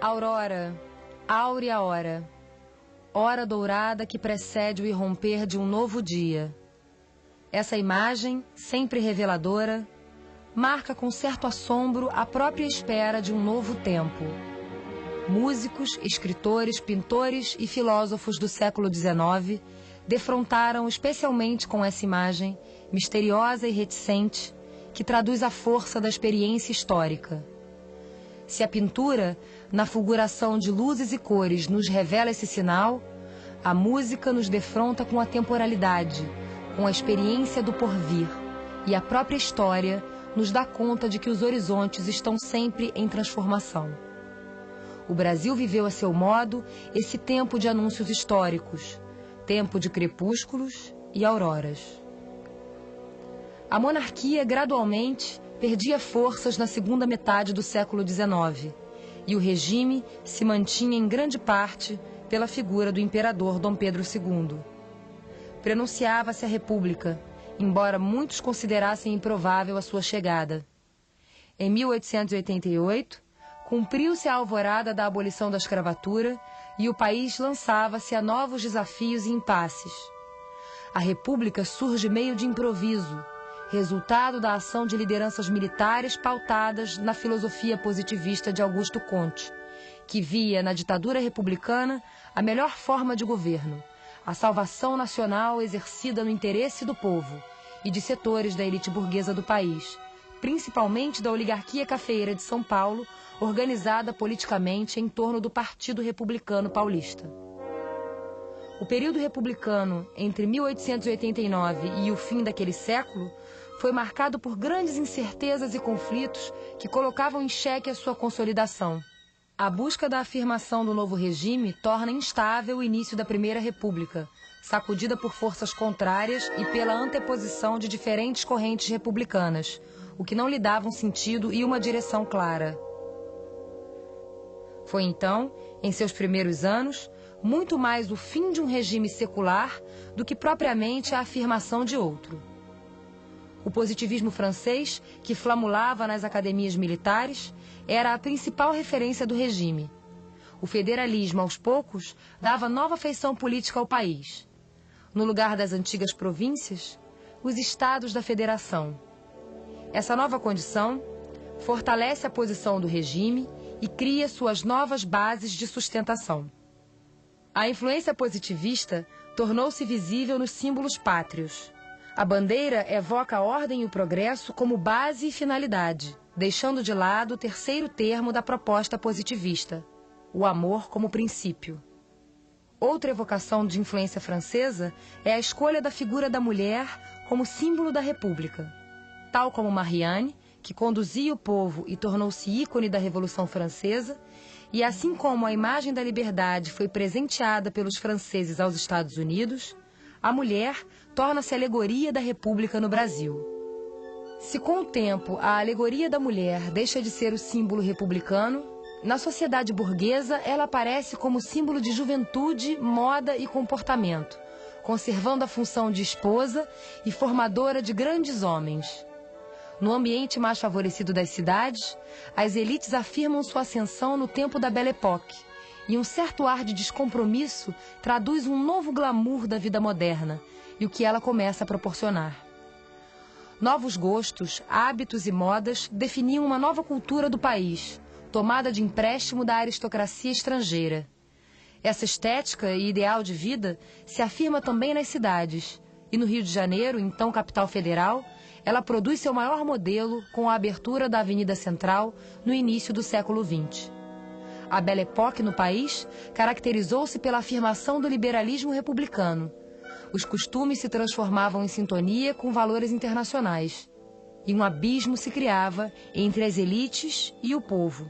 Aurora, áurea hora, hora dourada que precede o irromper de um novo dia. Essa imagem, sempre reveladora, marca com certo assombro a própria espera de um novo tempo. Músicos, escritores, pintores e filósofos do século XIX defrontaram especialmente com essa imagem, misteriosa e reticente, que traduz a força da experiência histórica. Se a pintura, na fulguração de luzes e cores, nos revela esse sinal, a música nos defronta com a temporalidade, com a experiência do porvir, e a própria história nos dá conta de que os horizontes estão sempre em transformação. O Brasil viveu a seu modo esse tempo de anúncios históricos, tempo de crepúsculos e auroras. A monarquia, gradualmente, perdia forças na segunda metade do século XIX, e o regime se mantinha em grande parte pela figura do imperador Dom Pedro II. Prenunciava-se a República, embora muitos considerassem improvável a sua chegada. Em 1888, cumpriu-se a alvorada da abolição da escravatura e o país lançava-se a novos desafios e impasses. A República surge meio de improviso, resultado da ação de lideranças militares pautadas na filosofia positivista de Augusto Comte, que via na ditadura republicana a melhor forma de governo, a salvação nacional exercida no interesse do povo e de setores da elite burguesa do país, principalmente da oligarquia cafeeira de São Paulo, organizada politicamente em torno do Partido Republicano Paulista. O período republicano entre 1889 e o fim daquele século foi marcado por grandes incertezas e conflitos que colocavam em xeque a sua consolidação. A busca da afirmação do novo regime torna instável o início da Primeira República, sacudida por forças contrárias e pela anteposição de diferentes correntes republicanas, o que não lhe dava um sentido e uma direção clara. Foi então, em seus primeiros anos, muito mais o fim de um regime secular do que propriamente a afirmação de outro. O positivismo francês, que flamulava nas academias militares, era a principal referência do regime. O federalismo, aos poucos, dava nova feição política ao país. No lugar das antigas províncias, os estados da federação. Essa nova condição fortalece a posição do regime e cria suas novas bases de sustentação. A influência positivista tornou-se visível nos símbolos pátrios. A bandeira evoca a ordem e o progresso como base e finalidade, deixando de lado o terceiro termo da proposta positivista, o amor como princípio. Outra evocação de influência francesa é a escolha da figura da mulher como símbolo da República. Tal como Marianne, que conduzia o povo e tornou-se ícone da Revolução Francesa, e assim como a imagem da liberdade foi presenteada pelos franceses aos Estados Unidos, a mulher torna-se alegoria da República no Brasil. Se com o tempo a alegoria da mulher deixa de ser o símbolo republicano, na sociedade burguesa ela aparece como símbolo de juventude, moda e comportamento, conservando a função de esposa e formadora de grandes homens. No ambiente mais favorecido das cidades, as elites afirmam sua ascensão no tempo da Belle Époque, e um certo ar de descompromisso traduz um novo glamour da vida moderna e o que ela começa a proporcionar. Novos gostos, hábitos e modas definiam uma nova cultura do país, tomada de empréstimo da aristocracia estrangeira. Essa estética e ideal de vida se afirma também nas cidades, e no Rio de Janeiro, então capital federal, ela produz seu maior modelo com a abertura da Avenida Central no início do século XX. A Belle Époque no país caracterizou-se pela afirmação do liberalismo republicano. Os costumes se transformavam em sintonia com valores internacionais, e um abismo se criava entre as elites e o povo.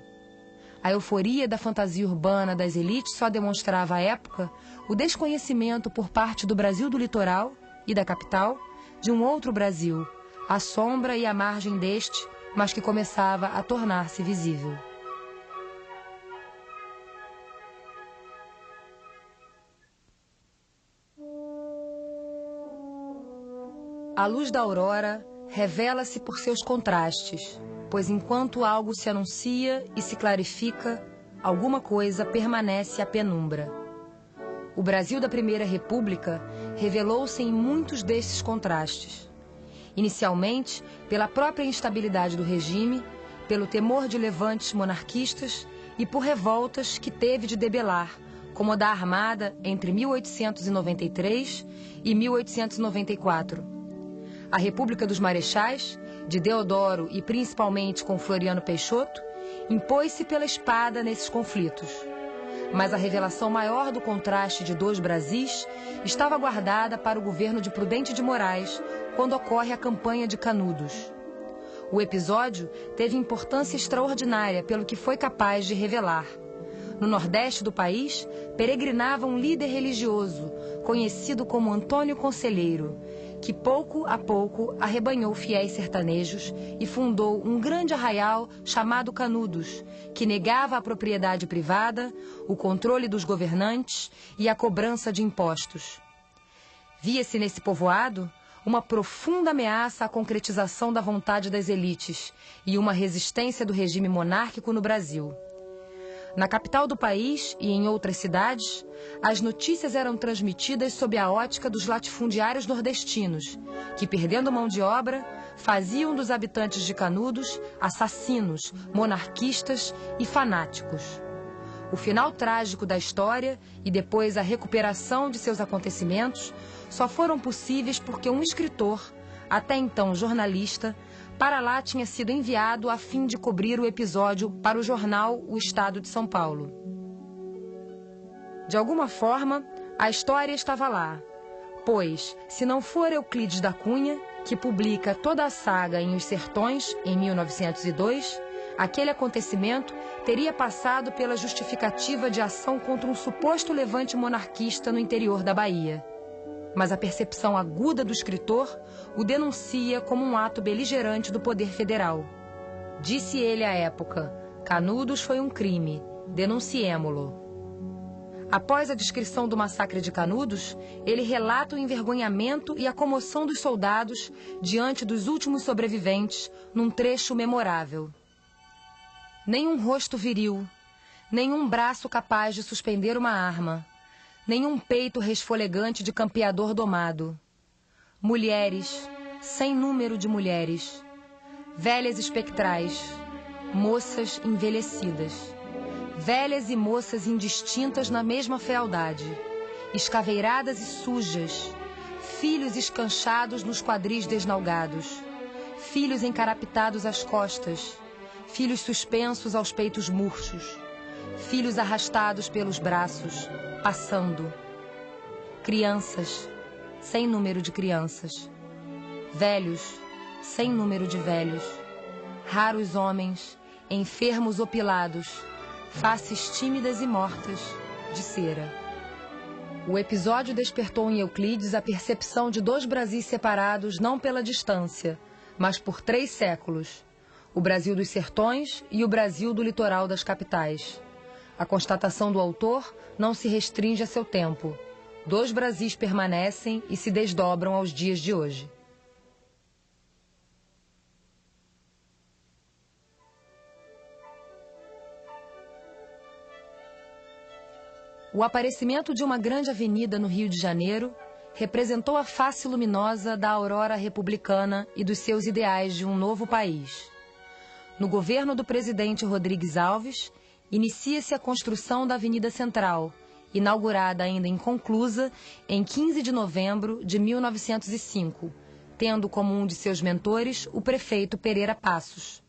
A euforia da fantasia urbana das elites só demonstrava à época o desconhecimento por parte do Brasil do litoral e da capital de um outro Brasil, à sombra e à margem deste, mas que começava a tornar-se visível. A luz da aurora revela-se por seus contrastes, pois enquanto algo se anuncia e se clarifica, alguma coisa permanece à penumbra. O Brasil da Primeira República revelou-se em muitos desses contrastes. Inicialmente, pela própria instabilidade do regime, pelo temor de levantes monarquistas e por revoltas que teve de debelar, como a da Armada entre 1893 e 1894. A República dos Marechais, de Deodoro e principalmente com Floriano Peixoto, impôs-se pela espada nesses conflitos. Mas a revelação maior do contraste de dois Brasis estava guardada para o governo de Prudente de Moraes, quando ocorre a campanha de Canudos. O episódio teve importância extraordinária pelo que foi capaz de revelar. No nordeste do país, peregrinava um líder religioso, conhecido como Antônio Conselheiro, que pouco a pouco arrebanhou fiéis sertanejos e fundou um grande arraial chamado Canudos, que negava a propriedade privada, o controle dos governantes e a cobrança de impostos. Via-se nesse povoado uma profunda ameaça à concretização da vontade das elites e uma resistência do regime monárquico no Brasil. Na capital do país e em outras cidades, as notícias eram transmitidas sob a ótica dos latifundiários nordestinos, que, perdendo mão de obra, faziam dos habitantes de Canudos assassinos, monarquistas e fanáticos. O final trágico da história e depois a recuperação de seus acontecimentos só foram possíveis porque um escritor, até então jornalista, para lá tinha sido enviado a fim de cobrir o episódio para o jornal O Estado de São Paulo. De alguma forma, a história estava lá, pois, se não for Euclides da Cunha, que publica toda a saga em Os Sertões, em 1902, aquele acontecimento teria passado pela justificativa de ação contra um suposto levante monarquista no interior da Bahia. Mas a percepção aguda do escritor o denuncia como um ato beligerante do poder federal. Disse ele à época: Canudos foi um crime, denunciemo-lo. Após a descrição do massacre de Canudos, ele relata o envergonhamento e a comoção dos soldados diante dos últimos sobreviventes num trecho memorável. Nenhum rosto viril, nenhum braço capaz de suspender uma arma, nenhum peito resfolegante de campeador domado. Mulheres, sem número de mulheres, velhas espectrais, moças envelhecidas, velhas e moças indistintas na mesma fealdade, escaveiradas e sujas, filhos escanchados nos quadris desnalgados, filhos encarapitados às costas, filhos suspensos aos peitos murchos, filhos arrastados pelos braços, passando. Crianças, sem número de crianças. Velhos, sem número de velhos. Raros homens, enfermos opilados, faces tímidas e mortas, de cera. O episódio despertou em Euclides a percepção de dois Brasis separados não pela distância, mas por 3 séculos. O Brasil dos sertões e o Brasil do litoral das capitais. A constatação do autor não se restringe a seu tempo. 2 Brasis permanecem e se desdobram aos dias de hoje. O aparecimento de uma grande avenida no Rio de Janeiro representou a face luminosa da aurora republicana e dos seus ideais de um novo país. No governo do presidente Rodrigues Alves, inicia-se a construção da Avenida Central, inaugurada ainda inconclusa em 15 de novembro de 1905, tendo como um de seus mentores o prefeito Pereira Passos.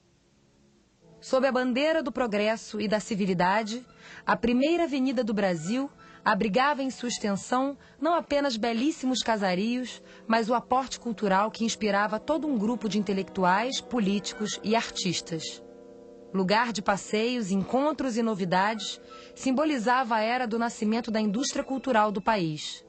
Sob a bandeira do progresso e da civilidade, a primeira avenida do Brasil abrigava em sua extensão não apenas belíssimos casarios, mas o aporte cultural que inspirava todo um grupo de intelectuais, políticos e artistas. Lugar de passeios, encontros e novidades, simbolizava a era do nascimento da indústria cultural do país.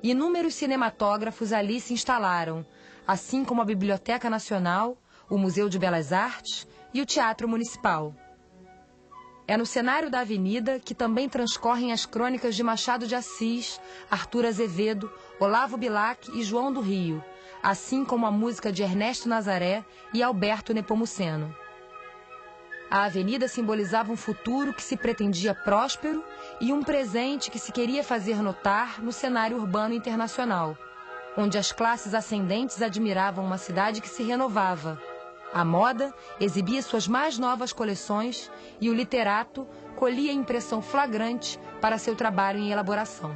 Inúmeros cinematógrafos ali se instalaram, assim como a Biblioteca Nacional, o Museu de Belas Artes e o Teatro Municipal. É no cenário da avenida que também transcorrem as crônicas de Machado de Assis, Arthur Azevedo, Olavo Bilac e João do Rio, assim como a música de Ernesto Nazaré e Alberto Nepomuceno. A avenida simbolizava um futuro que se pretendia próspero e um presente que se queria fazer notar no cenário urbano internacional, onde as classes ascendentes admiravam uma cidade que se renovava. A moda exibia suas mais novas coleções e o literato colhia impressão flagrante para seu trabalho em elaboração.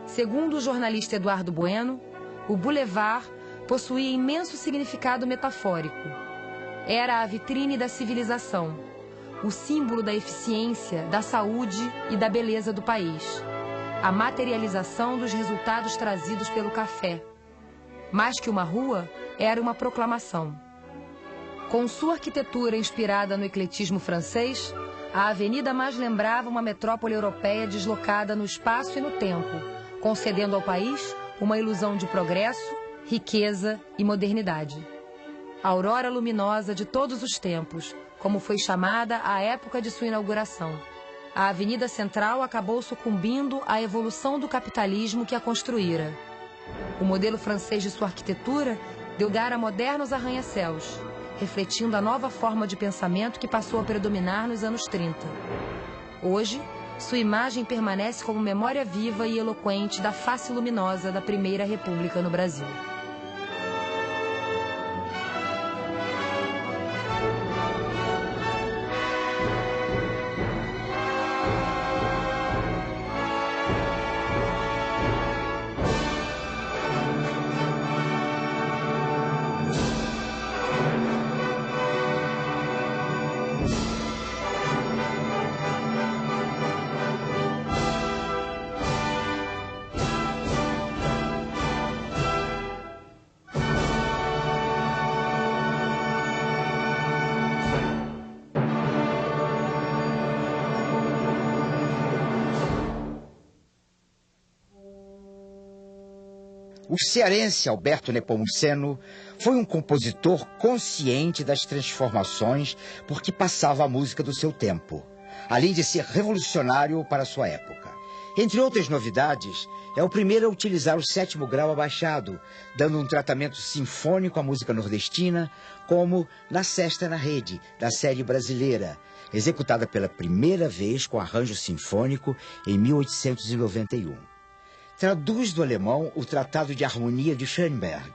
Segundo o jornalista Eduardo Bueno, o Boulevard possuía imenso significado metafórico. Era a vitrine da civilização, o símbolo da eficiência, da saúde e da beleza do país, a materialização dos resultados trazidos pelo café. Mais que uma rua, era uma proclamação. Com sua arquitetura inspirada no ecletismo francês, a avenida mais lembrava uma metrópole europeia deslocada no espaço e no tempo, concedendo ao país uma ilusão de progresso, riqueza e modernidade. A aurora luminosa de todos os tempos, como foi chamada à época de sua inauguração. A Avenida Central acabou sucumbindo à evolução do capitalismo que a construíra. O modelo francês de sua arquitetura deu lugar a modernos arranha-céus, refletindo a nova forma de pensamento que passou a predominar nos anos 30. Hoje, sua imagem permanece como memória viva e eloquente da face luminosa da Primeira República no Brasil. O cearense Alberto Nepomuceno foi um compositor consciente das transformações por que passava a música do seu tempo, além de ser revolucionário para sua época. Entre outras novidades, é o primeiro a utilizar o 7º grau abaixado, dando um tratamento sinfônico à música nordestina, como Na Sesta na Rede, da série brasileira, executada pela primeira vez com arranjo sinfônico em 1891. Traduz do alemão o Tratado de Harmonia de Schoenberg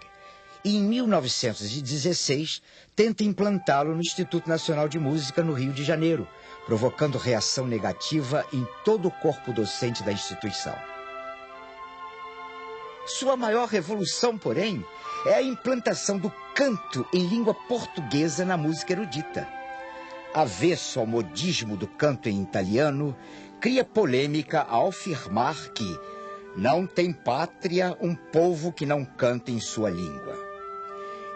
e, em 1916, tenta implantá-lo no Instituto Nacional de Música, no Rio de Janeiro, provocando reação negativa em todo o corpo docente da instituição. Sua maior revolução, porém, é a implantação do canto em língua portuguesa na música erudita. Avesso ao modismo do canto em italiano, cria polêmica ao afirmar que não tem pátria um povo que não canta em sua língua.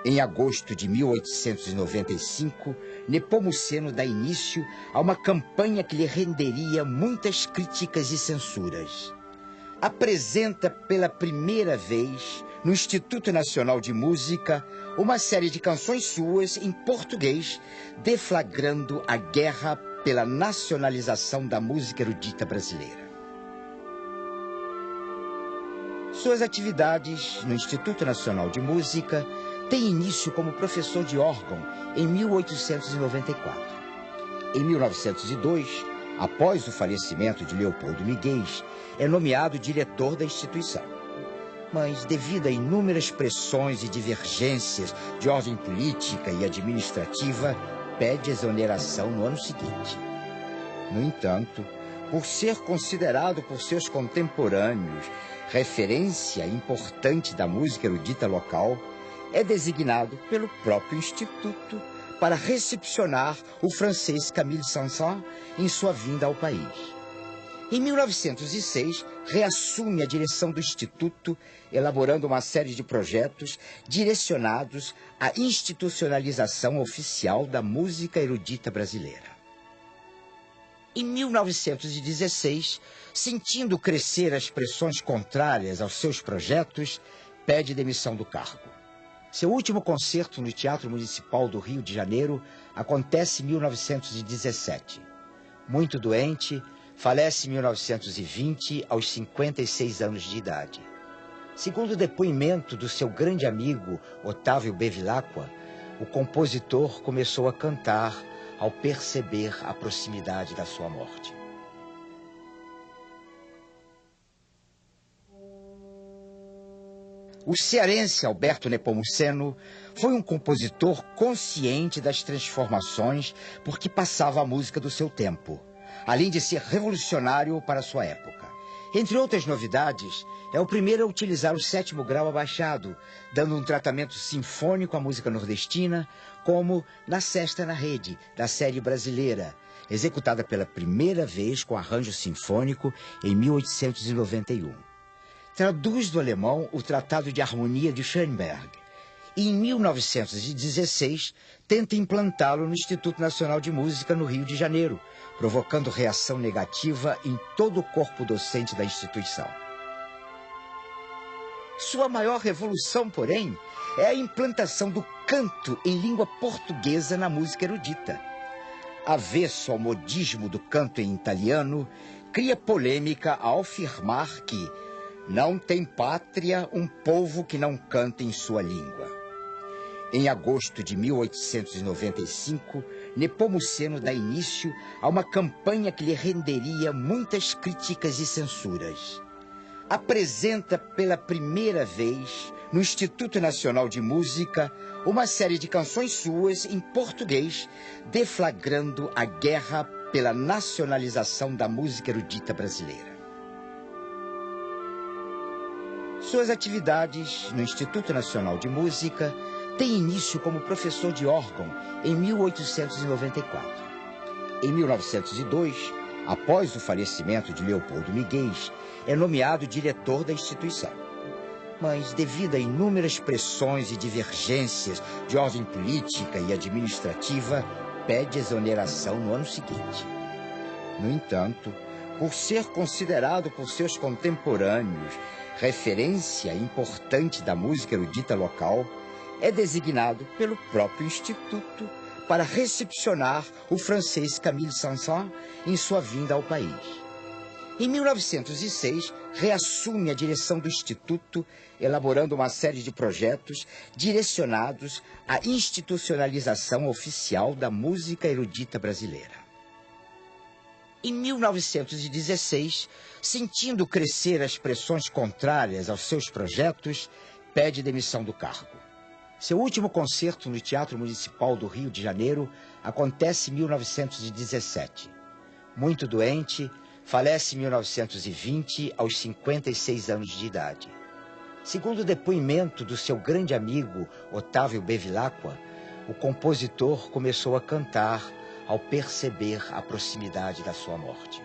Em agosto de 1895, Nepomuceno dá início a uma campanha que lhe renderia muitas críticas e censuras. Apresenta pela primeira vez, no Instituto Nacional de Música, uma série de canções suas em português, deflagrando a guerra pela nacionalização da música erudita brasileira. Suas atividades no Instituto Nacional de Música têm início como professor de órgão em 1894. Em 1902, após o falecimento de Leopoldo Miguel, é nomeado diretor da instituição. Mas, devido a inúmeras pressões e divergências de ordem política e administrativa, pede exoneração no ano seguinte. No entanto, por ser considerado por seus contemporâneos referência importante da música erudita local, é designado pelo próprio Instituto para recepcionar o francês Camille Saint-Saëns em sua vinda ao país. Em 1906, reassume a direção do Instituto, elaborando uma série de projetos direcionados à institucionalização oficial da música erudita brasileira. Em 1916, sentindo crescer as pressões contrárias aos seus projetos, pede demissão do cargo. Seu último concerto no Teatro Municipal do Rio de Janeiro acontece em 1917. Muito doente, falece em 1920, aos 56 anos de idade. Segundo o depoimento do seu grande amigo Otávio Bevilacqua, o compositor começou a cantar ao perceber a proximidade da sua morte. O cearense Alberto Nepomuceno foi um compositor consciente das transformações por que passava a música do seu tempo, além de ser revolucionário para sua época. Entre outras novidades, é o primeiro a utilizar o 7º grau abaixado, dando um tratamento sinfônico à música nordestina, como Na Sesta na Rede, da série brasileira, executada pela primeira vez com arranjo sinfônico em 1891. Traduz do alemão o Tratado de Harmonia de Schoenberg e, em 1916, tenta implantá-lo no Instituto Nacional de Música, no Rio de Janeiro, provocando reação negativa em todo o corpo docente da instituição. Sua maior revolução, porém, é a implantação do canto em língua portuguesa na música erudita. Avesso ao modismo do canto em italiano, cria polêmica ao afirmar que não tem pátria um povo que não canta em sua língua. Em agosto de 1895, Nepomuceno dá início a uma campanha que lhe renderia muitas críticas e censuras. Apresenta pela primeira vez, no Instituto Nacional de Música, uma série de canções suas em português, deflagrando a guerra pela nacionalização da música erudita brasileira. Suas atividades no Instituto Nacional de Música têm início como professor de órgão em 1894. Em 1902, após o falecimento de Leopoldo Miguel, é nomeado diretor da instituição. Mas, devido a inúmeras pressões e divergências de ordem política e administrativa, pede exoneração no ano seguinte. No entanto, por ser considerado por seus contemporâneos referência importante da música erudita local, é designado pelo próprio Instituto para recepcionar o francês Camille Saint-Saëns em sua vinda ao país. Em 1906, reassume a direção do Instituto, elaborando uma série de projetos direcionados à institucionalização oficial da música erudita brasileira. Em 1916, sentindo crescer as pressões contrárias aos seus projetos, pede demissão do cargo. Seu último concerto no Teatro Municipal do Rio de Janeiro acontece em 1917. Muito doente, falece em 1920, aos 56 anos de idade. Segundo o depoimento do seu grande amigo Otávio Bevilacqua, o compositor começou a cantar ao perceber a proximidade da sua morte.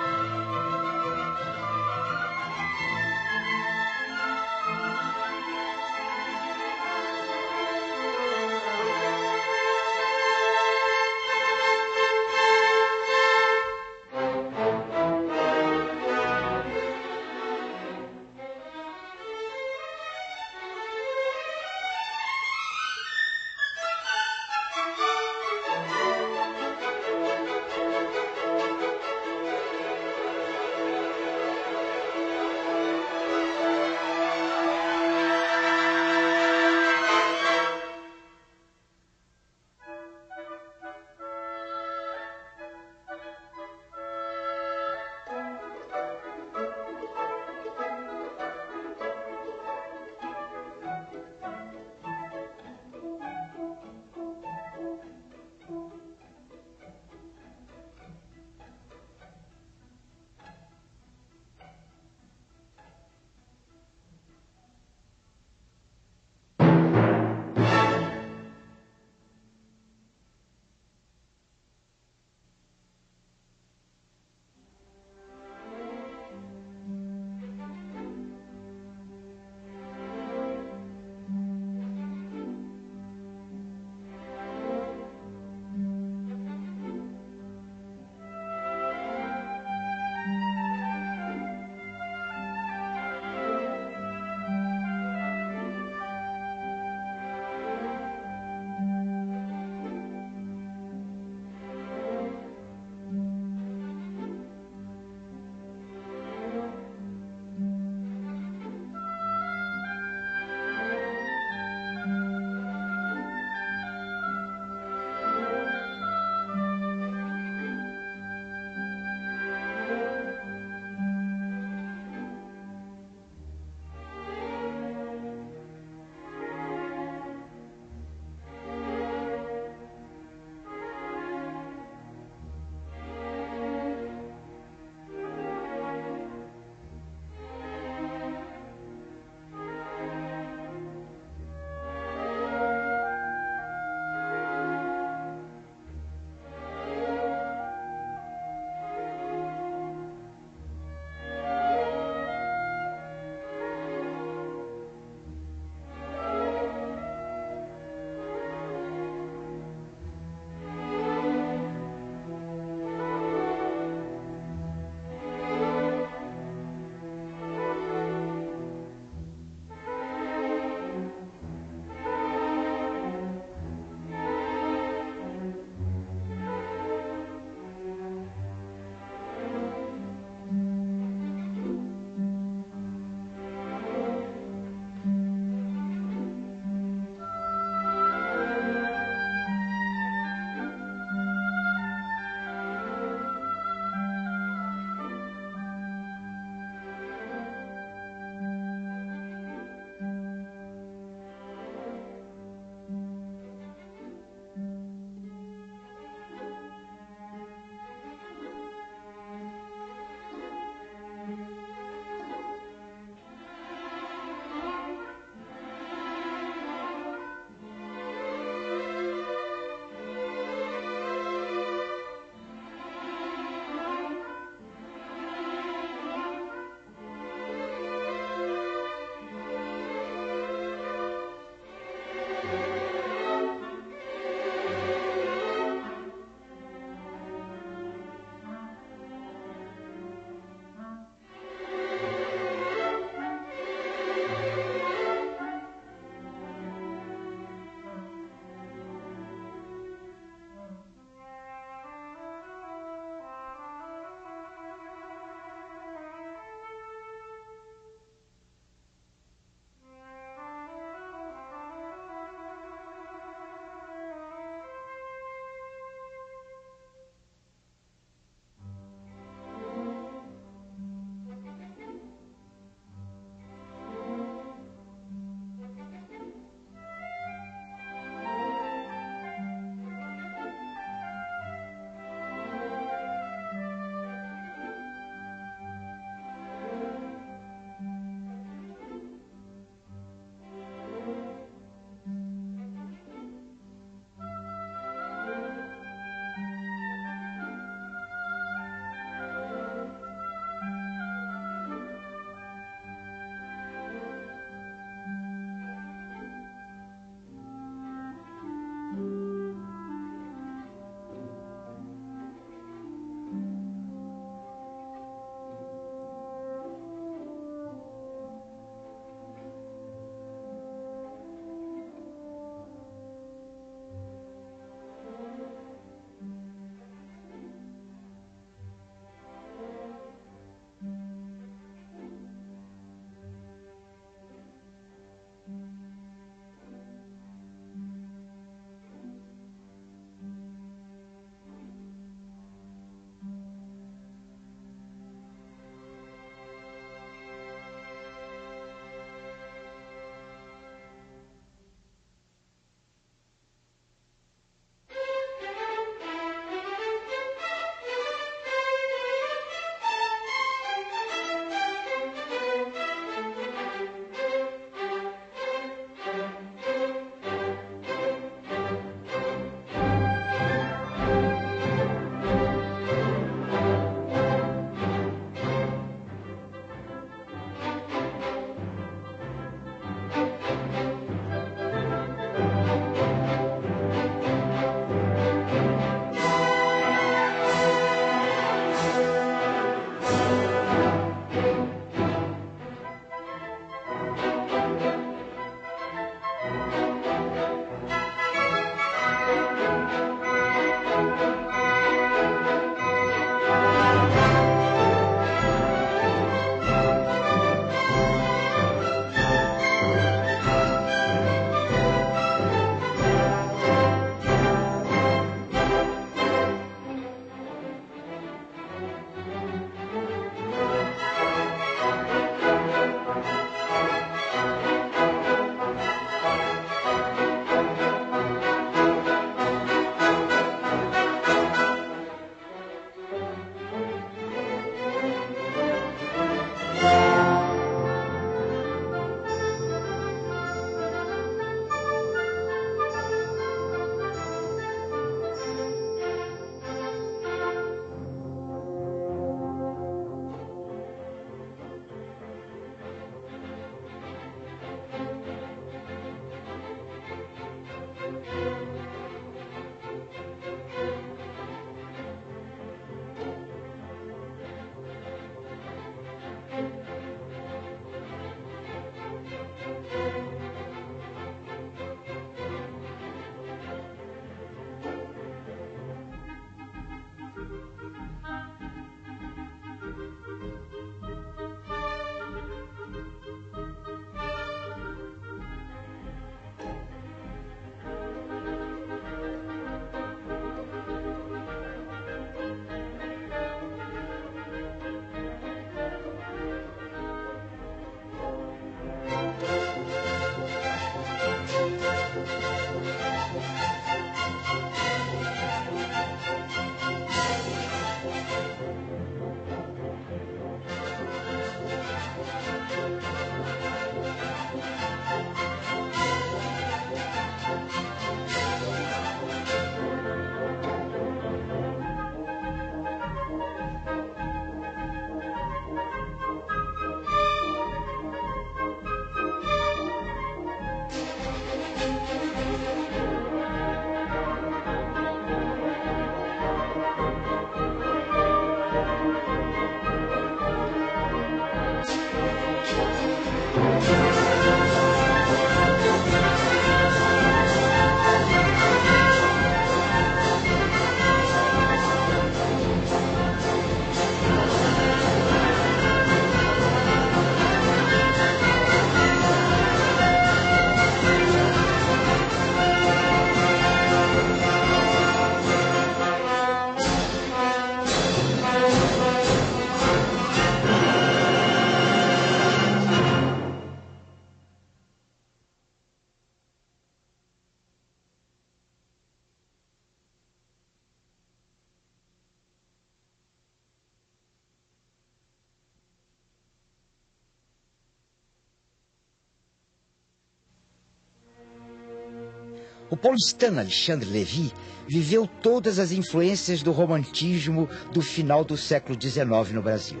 O paulistano Alexandre Lévy viveu todas as influências do romantismo do final do século XIX no Brasil.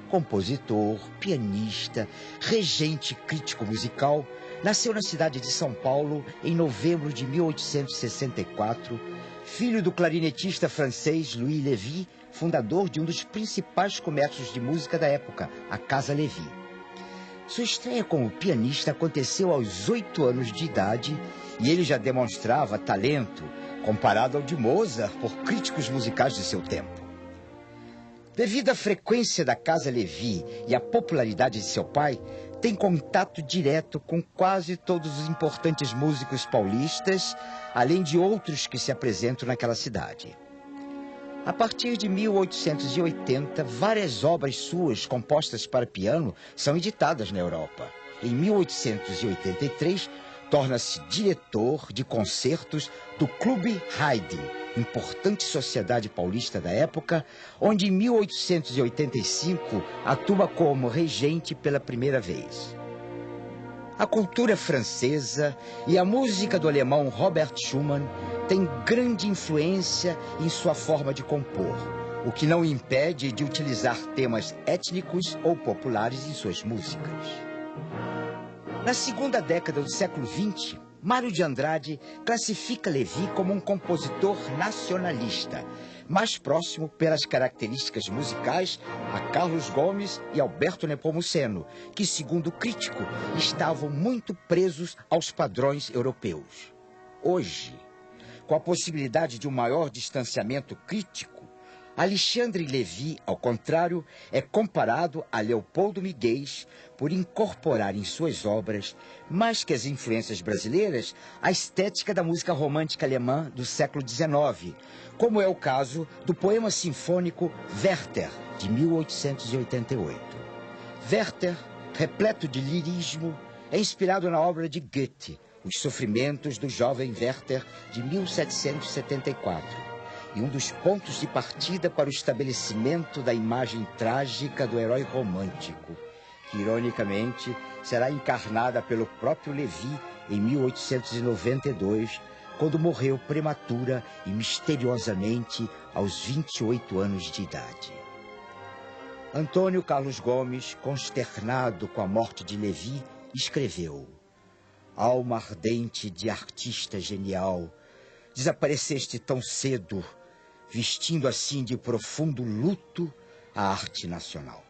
Compositor, pianista, regente e crítico musical, nasceu na cidade de São Paulo em novembro de 1864, filho do clarinetista francês Louis Lévy, fundador de um dos principais comércios de música da época, a Casa Lévy. Sua estreia como pianista aconteceu aos 8 anos de idade e ele já demonstrava talento comparado ao de Mozart por críticos musicais de seu tempo. Devido à frequência da Casa Lévy e à popularidade de seu pai, tem contato direto com quase todos os importantes músicos paulistas, além de outros que se apresentam naquela cidade. A partir de 1880, várias obras suas compostas para piano são editadas na Europa. Em 1883, torna-se diretor de concertos do Clube Haydn, importante sociedade paulista da época, onde em 1885 atua como regente pela primeira vez. A cultura francesa e a música do alemão Robert Schumann têm grande influência em sua forma de compor, o que não impede de utilizar temas étnicos ou populares em suas músicas. Na segunda década do século XX, Mário de Andrade classifica Lévy como um compositor nacionalista, mais próximo pelas características musicais a Carlos Gomes e Alberto Nepomuceno, que, segundo o crítico, estavam muito presos aos padrões europeus. Hoje, com a possibilidade de um maior distanciamento crítico, Alexandre Lévy, ao contrário, é comparado a Leopoldo Miguel por incorporar em suas obras, mais que as influências brasileiras, a estética da música romântica alemã do século XIX, como é o caso do poema sinfônico Werther, de 1888. Werther, repleto de lirismo, é inspirado na obra de Goethe, Os Sofrimentos do Jovem Werther, de 1774. E um dos pontos de partida para o estabelecimento da imagem trágica do herói romântico, que, ironicamente, será encarnada pelo próprio Lévy em 1892, quando morreu prematura e misteriosamente aos 28 anos de idade. Antônio Carlos Gomes, consternado com a morte de Lévy, escreveu: "Alma ardente de artista genial, desapareceste tão cedo, vestindo assim de profundo luto a arte nacional."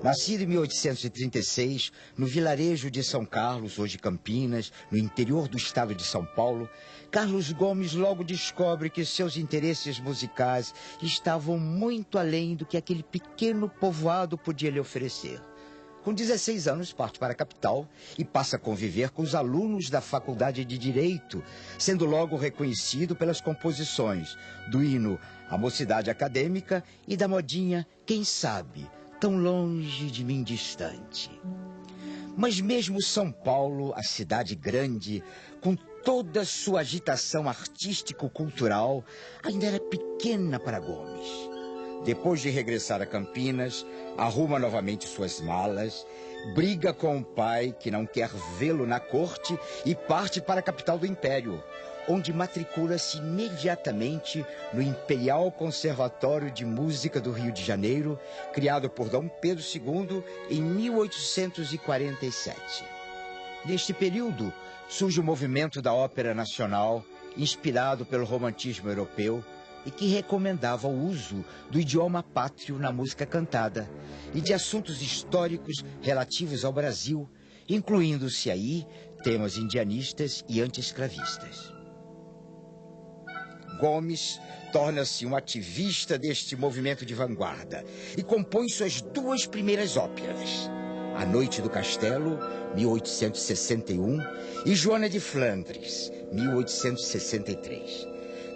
Nascido em 1836, no vilarejo de São Carlos, hoje Campinas, no interior do estado de São Paulo, Carlos Gomes logo descobre que seus interesses musicais estavam muito além do que aquele pequeno povoado podia lhe oferecer. Com 16 anos, parte para a capital e passa a conviver com os alunos da Faculdade de Direito, sendo logo reconhecido pelas composições do hino A Mocidade Acadêmica e da modinha Quem Sabe, Tão Longe de Mim Distante. Mas mesmo São Paulo, a cidade grande, com toda a sua agitação artístico-cultural, ainda era pequena para Gomes. Depois de regressar a Campinas, arruma novamente suas malas, briga com o pai, que não quer vê-lo na corte, e parte para a capital do Império, onde matricula-se imediatamente no Imperial Conservatório de Música do Rio de Janeiro, criado por Dom Pedro II em 1847. Neste período, surge o movimento da Ópera Nacional, inspirado pelo romantismo europeu, e que recomendava o uso do idioma pátrio na música cantada e de assuntos históricos relativos ao Brasil, incluindo-se aí temas indianistas e anti-escravistas. Gomes torna-se um ativista deste movimento de vanguarda e compõe suas duas primeiras óperas, A Noite do Castelo, 1861, e Joana de Flandres, 1863.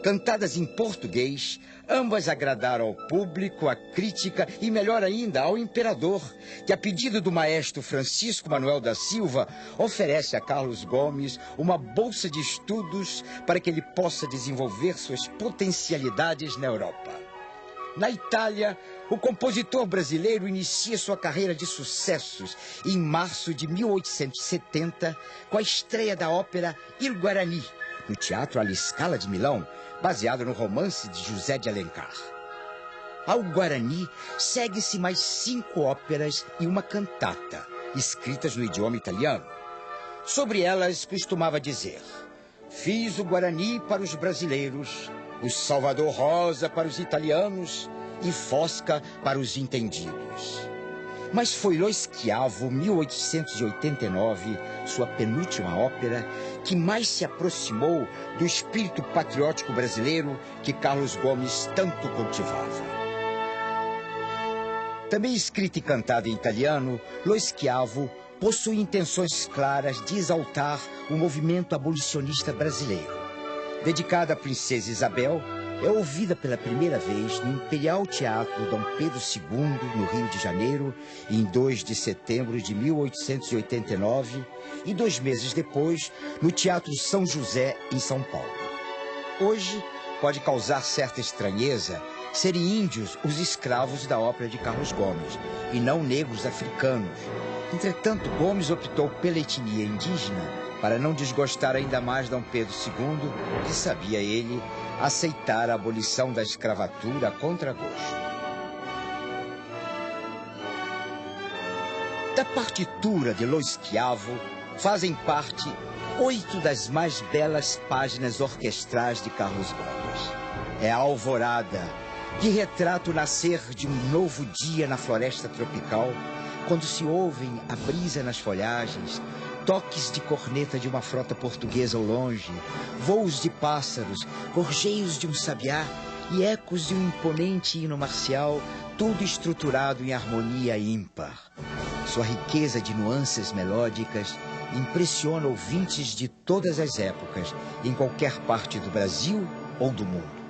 Cantadas em português, ambas agradaram ao público, à crítica e, melhor ainda, ao imperador, que, a pedido do maestro Francisco Manuel da Silva, oferece a Carlos Gomes uma bolsa de estudos para que ele possa desenvolver suas potencialidades na Europa. Na Itália, o compositor brasileiro inicia sua carreira de sucessos em março de 1870 com a estreia da ópera Il Guarani, no Teatro alla Scala de Milão, baseado no romance de José de Alencar. Ao Guarani segue-se mais 5 óperas e uma cantata, escritas no idioma italiano. Sobre elas costumava dizer: fiz o Guarani para os brasileiros, o Salvador Rosa para os italianos e Fosca para os entendidos. Mas foi Lo Schiavo, 1889, sua penúltima ópera, que mais se aproximou do espírito patriótico brasileiro que Carlos Gomes tanto cultivava. Também escrita e cantada em italiano, Lo Schiavo possui intenções claras de exaltar o movimento abolicionista brasileiro. Dedicada à princesa Isabel, é ouvida pela primeira vez no Imperial Teatro Dom Pedro II, no Rio de Janeiro, em 2 de setembro de 1889, e 2 meses depois, no Teatro São José, em São Paulo. Hoje, pode causar certa estranheza serem índios os escravos da ópera de Carlos Gomes, e não negros africanos. Entretanto, Gomes optou pela etnia indígena para não desgostar ainda mais Dom Pedro II, que sabia ele aceitar a abolição da escravatura a contragosto. Da partitura de Lo Schiavo fazem parte 8 das mais belas páginas orquestrais de Carlos Gomes. É a Alvorada, que retrata o nascer de um novo dia na floresta tropical, quando se ouvem a brisa nas folhagens, toques de corneta de uma frota portuguesa ao longe, voos de pássaros, gorjeios de um sabiá e ecos de um imponente hino marcial, tudo estruturado em harmonia ímpar. Sua riqueza de nuances melódicas impressiona ouvintes de todas as épocas, em qualquer parte do Brasil ou do mundo.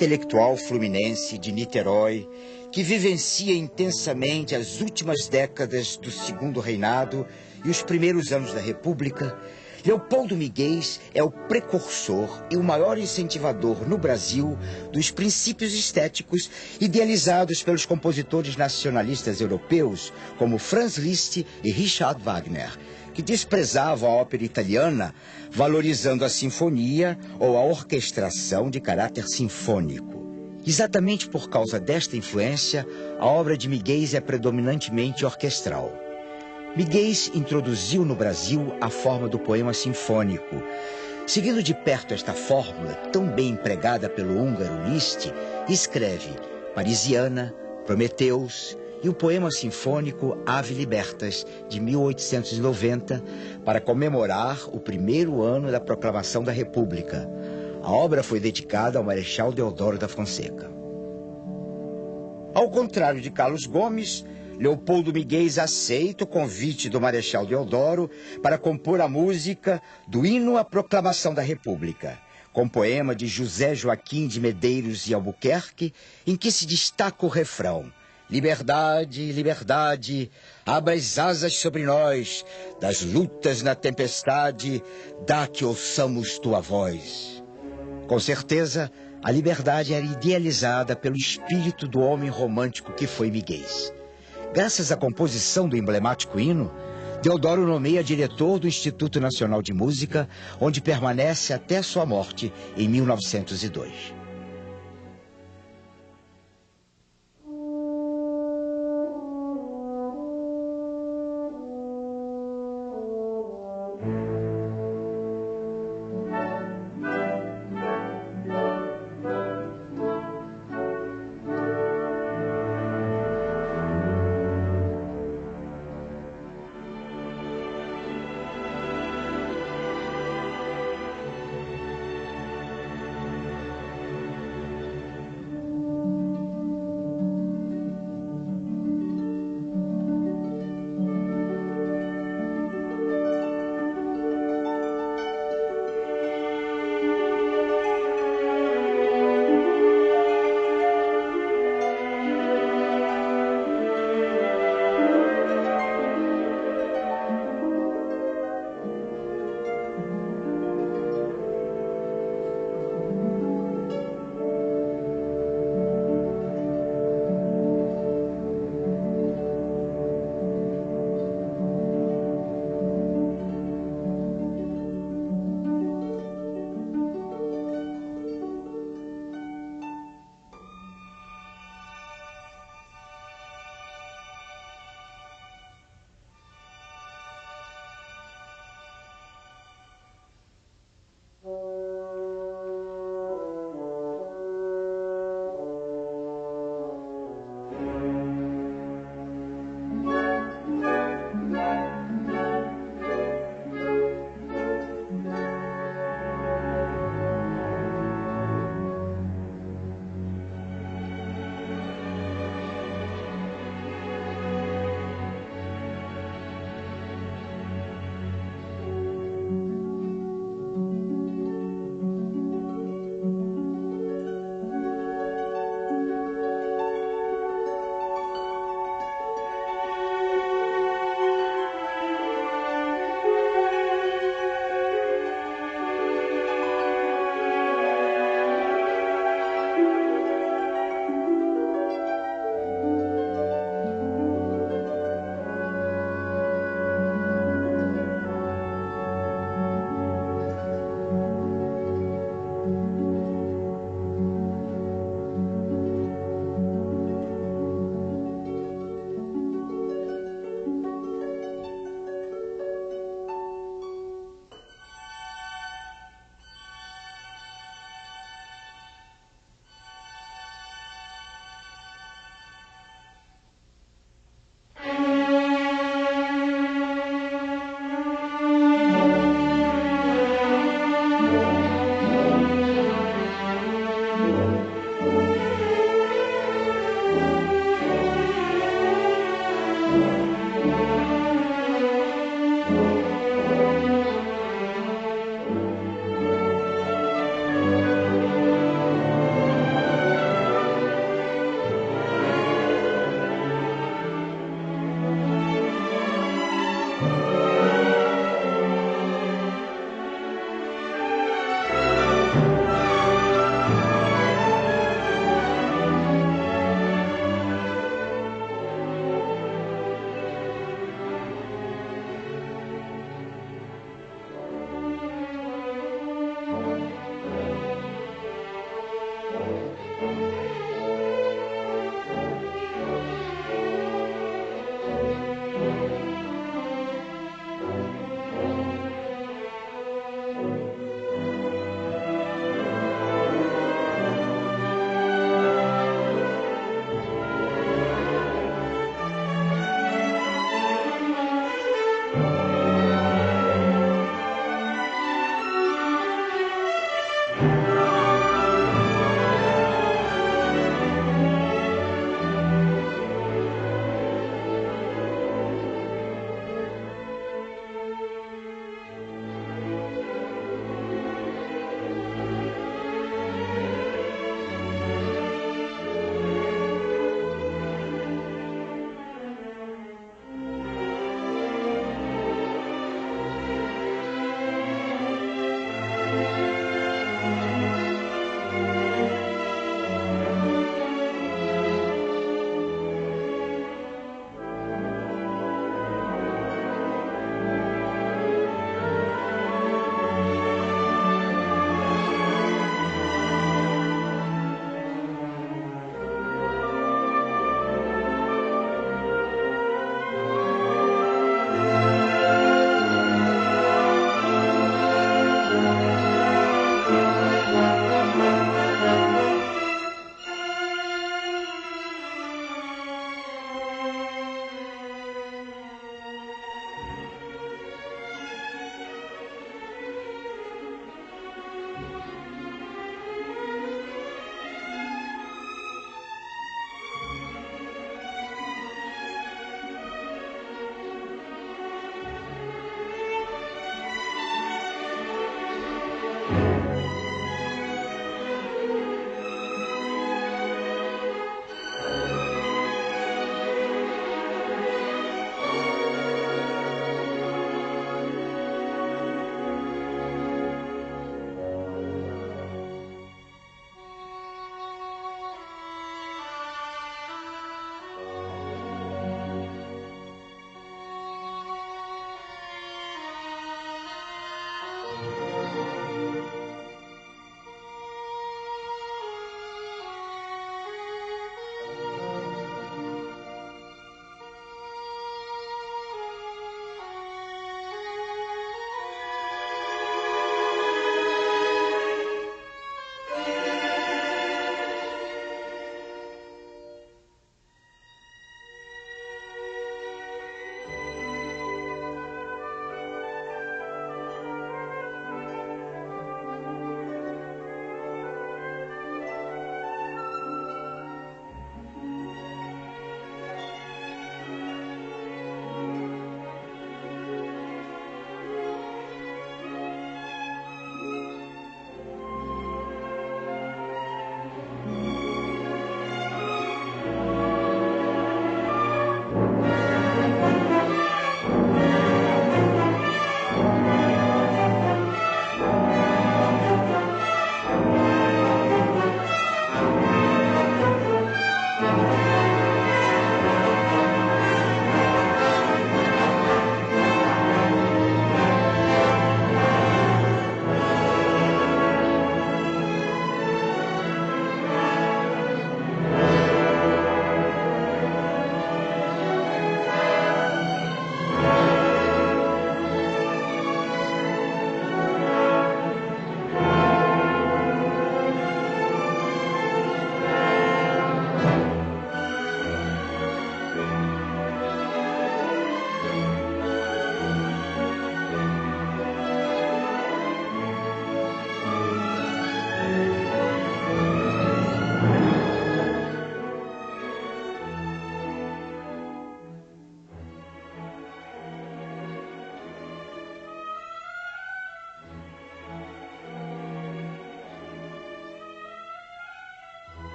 intelectual fluminense de Niterói, que vivencia intensamente as últimas décadas do Segundo Reinado e os primeiros anos da República, Leopoldo Miguel é o precursor e o maior incentivador no Brasil dos princípios estéticos idealizados pelos compositores nacionalistas europeus como Franz Liszt e Richard Wagner, que desprezavam a ópera italiana, valorizando a sinfonia ou a orquestração de caráter sinfônico. Exatamente por causa desta influência, a obra de Miguel é predominantemente orquestral. Miguel introduziu no Brasil a forma do poema sinfônico. Seguindo de perto esta fórmula, tão bem empregada pelo húngaro Liszt, escreve Parisiana, Prometeus e o poema sinfônico Ave Libertas, de 1890, para comemorar o primeiro ano da proclamação da República. A obra foi dedicada ao Marechal Deodoro da Fonseca. Ao contrário de Carlos Gomes, Leopoldo Miguel aceita o convite do Marechal Deodoro para compor a música do hino à proclamação da República, com poema de José Joaquim de Medeiros e Albuquerque, em que se destaca o refrão: Liberdade, liberdade, abra as asas sobre nós, das lutas na tempestade, dá que ouçamos tua voz. Com certeza, a liberdade era idealizada pelo espírito do homem romântico que foi Miguel. Graças à composição do emblemático hino, Deodoro nomeia diretor do Instituto Nacional de Música, onde permanece até sua morte em 1902.